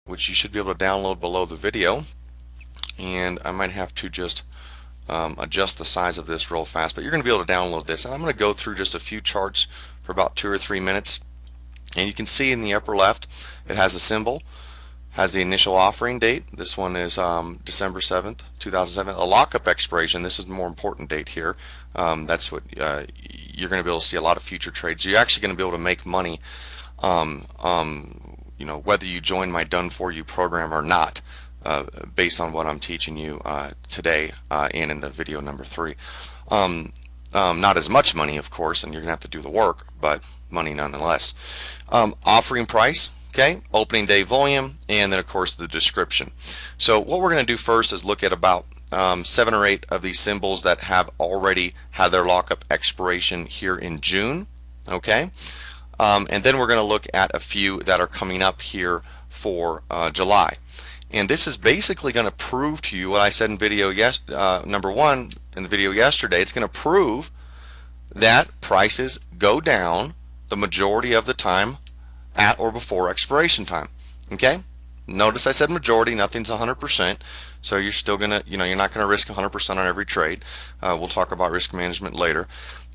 which you should be able to download below the video. And I might have to just adjust the size of this real fast, but you're going to be able to download this. And I'm going to go through just a few charts for about 2 or 3 minutes. And you can see in the upper left, it has a symbol, has the initial offering date. This one is December 7th, 2007. A lockup expiration. This is the more important date here. That's what you're going to be able to see a lot of future trades. You're actually going to be able to make money, whether you join my Done For You program or not, based on what I'm teaching you today and in the video number 3. Not as much money, of course, and you're going to have to do the work, but money nonetheless. Offering price, okay, opening day volume, and then of course the description. So what we're going to do first is look at about 7 or 8 of these symbols that have already had their lockup expiration here in June, okay, and then we're going to look at a few that are coming up here for July. And this is basically going to prove to you what I said in video number 1 in the video yesterday. It's going to prove that prices go down the majority of the time at or before expiration time. Okay? Notice I said majority, nothing's 100%. So you're still going to, you're not going to risk 100% on every trade. We'll talk about risk management later.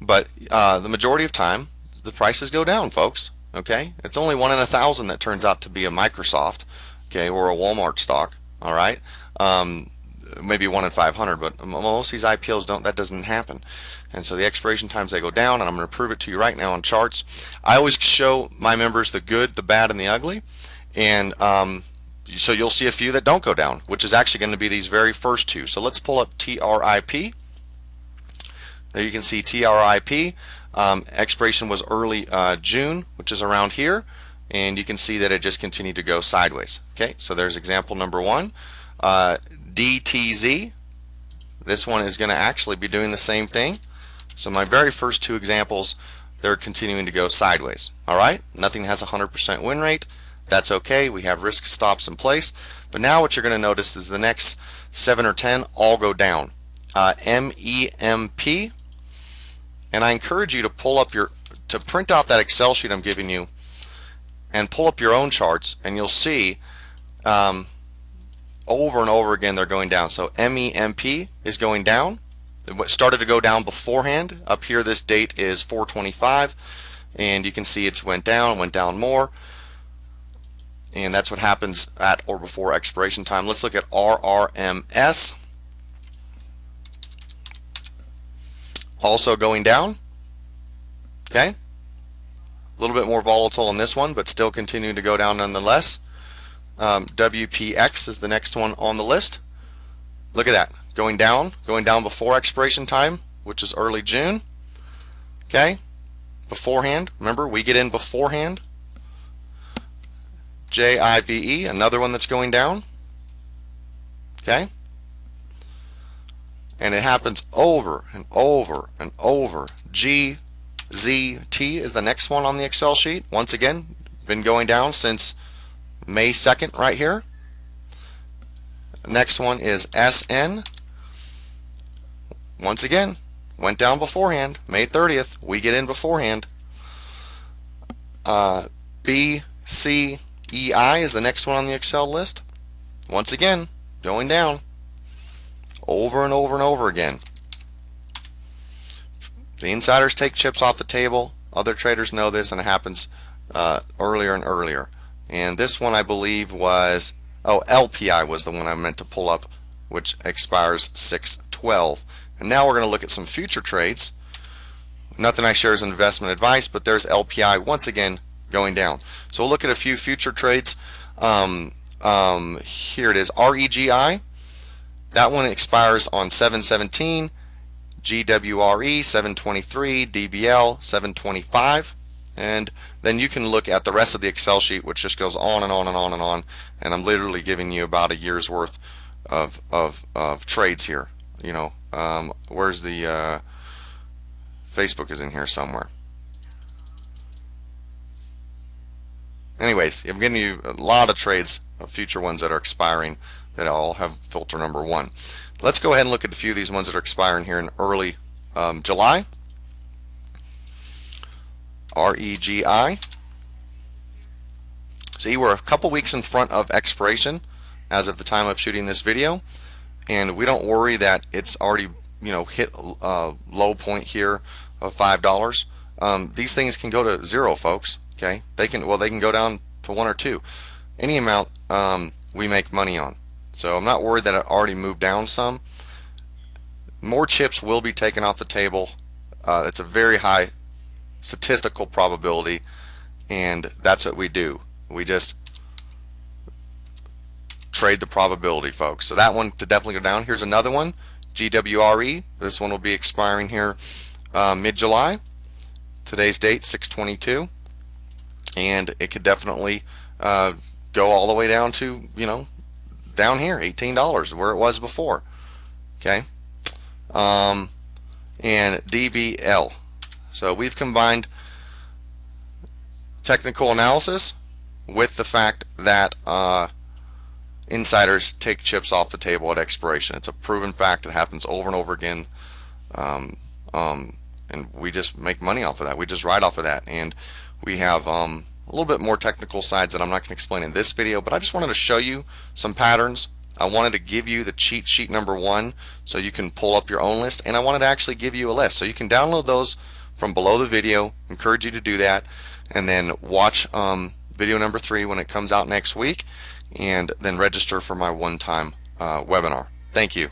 But the majority of time, the prices go down, folks. Okay? It's only 1 in 1,000 that turns out to be a Microsoft, okay, or a Walmart stock. All right? Maybe 1 in 500, but most of these IPOs don't. That doesn't happen. And so the expiration times, they go down, and I'm going to prove it to you right now on charts. I always show my members the good, the bad, and the ugly, and so you'll see a few that don't go down, which is actually going to be these very first 2. So let's pull up TRIP. There you can see TRIP. Expiration was early June, which is around here, and you can see that it just continued to go sideways. Okay, so there's example number 1. DTZ, this one is going to actually be doing the same thing. So my very first 2 examples, they're continuing to go sideways. All right, nothing has a 100% win rate. That's okay. We have risk stops in place. But now what you're going to notice is the next 7 or 10 all go down. MEMP, and I encourage you to print out that Excel sheet I'm giving you and pull up your own charts, and you'll see over and over again they're going down. So MEMP is going down. It started to go down beforehand. Up here this date is 4/25, and you can see it's went down more, and that's what happens at or before expiration time. Let's look at RRMS, also going down. Okay, a little bit more volatile on this one, but still continuing to go down nonetheless. WPX is the next one on the list. Look at that, going down before expiration time, which is early June. Okay, beforehand, remember we get in beforehand. JIVE, another one that's going down. Okay, and it happens over and over and over. GZT is the next one on the Excel sheet. Once again, been going down since May 2nd right here. Next one is SN. Once again, went down beforehand. May 30th, we get in beforehand. BCEI is the next one on the Excel list. Once again, going down over and over and over again. The insiders take chips off the table. Other traders know this, and it happens earlier and earlier. And this one I believe was, LPI was the one I meant to pull up, which expires 6/12. And now we're going to look at some future trades. Nothing I share is investment advice, but there's LPI once again going down. So we'll look at a few future trades. Here it is, REGI. That one expires on 7/17. GWRE 7/23, DBL 7/25. And then you can look at the rest of the Excel sheet, which just goes on and on and on and on. And I'm literally giving you about a year's worth of trades here. Where's the Facebook is in here somewhere. Anyways, I'm giving you a lot of trades of future ones that are expiring that all have filter number 1. Let's go ahead and look at a few of these ones that are expiring here in early July. REGI. See, we're a couple weeks in front of expiration as of the time of shooting this video, and we don't worry that it's already hit a low point here of $5. These things can go to zero, folks. Okay, they can go down to 1 or 2. Any amount we make money on. So I'm not worried that it already moved down some. More chips will be taken off the table. It's a very high statistical probability, and that's what we do. We just trade the probability, folks. So that one to definitely go down. Here's another one, GWRE. This one will be expiring here mid-July. Today's date 6/22, and it could definitely go all the way down to down here, $18, where it was before. Okay, and DBL. So we've combined technical analysis with the fact that insiders take chips off the table at expiration. It's a proven fact. It happens over and over again, and we just make money off of that. We just ride off of that, and we have a little bit more technical sides that I'm not going to explain in this video, but I just wanted to show you some patterns. I wanted to give you the cheat sheet number 1 so you can pull up your own list, and I wanted to actually give you a list so you can download those from below the video. Encourage you to do that, and then watch video number 3 when it comes out next week, and then register for my one-time webinar. Thank you.